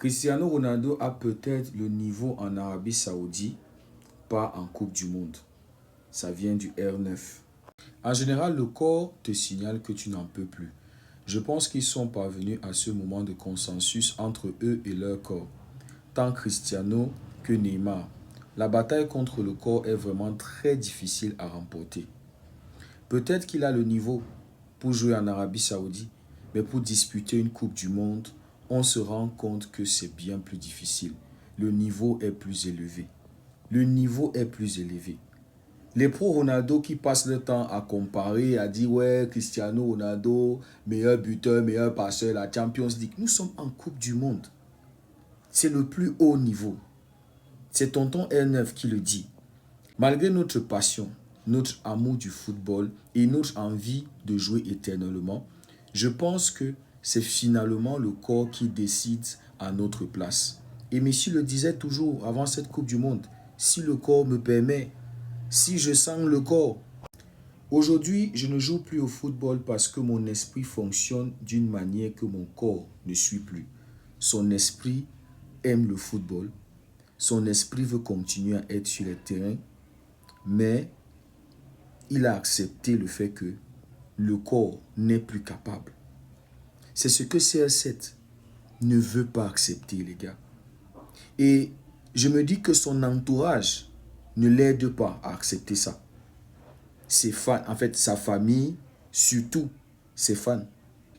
Cristiano Ronaldo a peut-être le niveau en Arabie Saoudite, pas en Coupe du Monde. Ça vient du R9. En général, le corps te signale que tu n'en peux plus. Je pense qu'ils sont parvenus à ce moment de consensus entre eux et leur corps, tant Cristiano que Neymar. La bataille contre le corps est vraiment très difficile à remporter. Peut-être qu'il a le niveau pour jouer en Arabie Saoudite, mais pour disputer une Coupe du Monde, on se rend compte que c'est bien plus difficile. Le niveau est plus élevé. Le niveau est plus élevé. Les pros Ronaldo qui passent le temps à comparer, à dire ouais, Cristiano Ronaldo, meilleur buteur, meilleur passeur, la Champions League. Nous sommes en Coupe du Monde. C'est le plus haut niveau. C'est tonton R9 qui le dit. Malgré notre passion, notre amour du football et notre envie de jouer éternellement, je pense que c'est finalement le corps qui décide à notre place. Et Messi le disait toujours avant cette Coupe du Monde, si le corps me permet, si je sens le corps. Aujourd'hui, je ne joue plus au football parce que mon esprit fonctionne d'une manière que mon corps ne suit plus. Son esprit aime le football. Son esprit veut continuer à être sur les terrains, mais il a accepté le fait que le corps n'est plus capable. C'est ce que CR7 ne veut pas accepter, les gars. Et je me dis que son entourage ne l'aide pas à accepter ça. Ses fans, en fait, sa famille, surtout ses fans.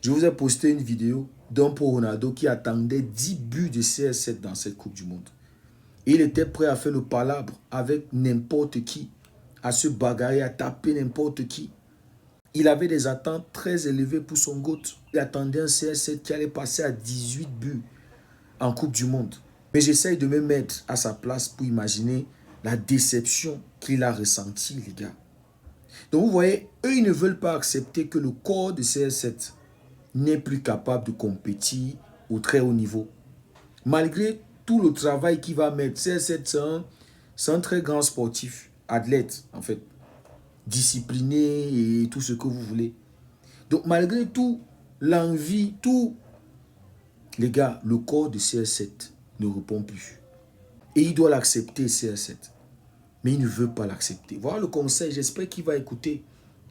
Je vous ai posté une vidéo d'un pro Ronaldo qui attendait 10 buts de CR7 dans cette Coupe du Monde. Et il était prêt à faire le palabre avec n'importe qui, à se bagarrer, à taper n'importe qui. Il avait des attentes très élevées pour son GOAT. Il attendait un CR7 qui allait passer à 18 buts en Coupe du Monde. Mais j'essaye de me mettre à sa place pour imaginer la déception qu'il a ressentie, les gars. Donc vous voyez, eux, ils ne veulent pas accepter que le corps de CR7 n'est plus capable de compétir au très haut niveau. Malgré tout le travail qu'il va mettre, CR7, c'est un très grand sportif, athlète, en fait. Discipliné et tout ce que vous voulez. Donc malgré tout, l'envie, tout, les gars, le corps de CR7 ne répond plus. Et il doit l'accepter, CR7. Mais il ne veut pas l'accepter. Voilà le conseil, j'espère qu'il va écouter,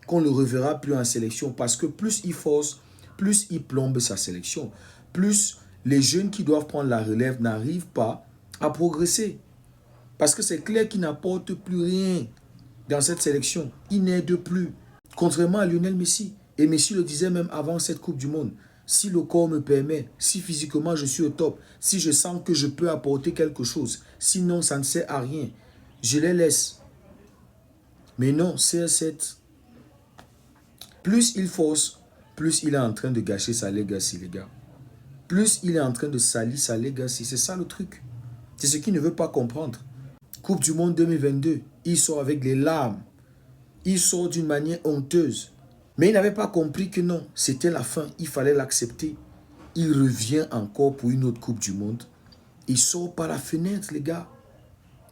qu'on ne le reverra plus en sélection. Parce que plus il force, plus il plombe sa sélection. Plus les jeunes qui doivent prendre la relève n'arrivent pas à progresser. Parce que c'est clair qu'il n'apporte plus rien dans cette sélection. Il n'aide plus. Contrairement à Lionel Messi. Et Messi le disait même avant cette Coupe du Monde. Si le corps me permet, si physiquement je suis au top, si je sens que je peux apporter quelque chose, sinon ça ne sert à rien, je les laisse. Mais non, CR7, plus il force, plus il est en train de gâcher sa legacy, les gars. Plus il est en train de salir sa legacy. C'est ça le truc. C'est ce qu'il ne veut pas comprendre. Coupe du Monde 2022, il sort avec les larmes. Il sort d'une manière honteuse. Mais il n'avait pas compris que non, c'était la fin. Il fallait l'accepter. Il revient encore pour une autre Coupe du Monde. Il sort par la fenêtre, les gars.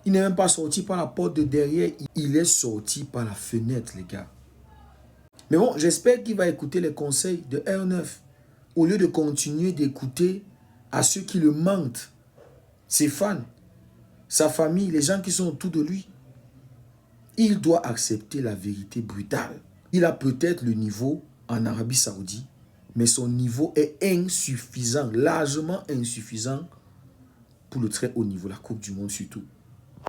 Il n'est même pas sorti par la porte de derrière. Il est sorti par la fenêtre, les gars. Mais bon, j'espère qu'il va écouter les conseils de R9. Au lieu de continuer d'écouter à ceux qui le mentent. Ses fans, sa famille, les gens qui sont autour de lui. Il doit accepter la vérité brutale. Il a peut-être le niveau en Arabie Saoudite, mais son niveau est insuffisant, largement insuffisant pour le très haut niveau, la Coupe du Monde surtout.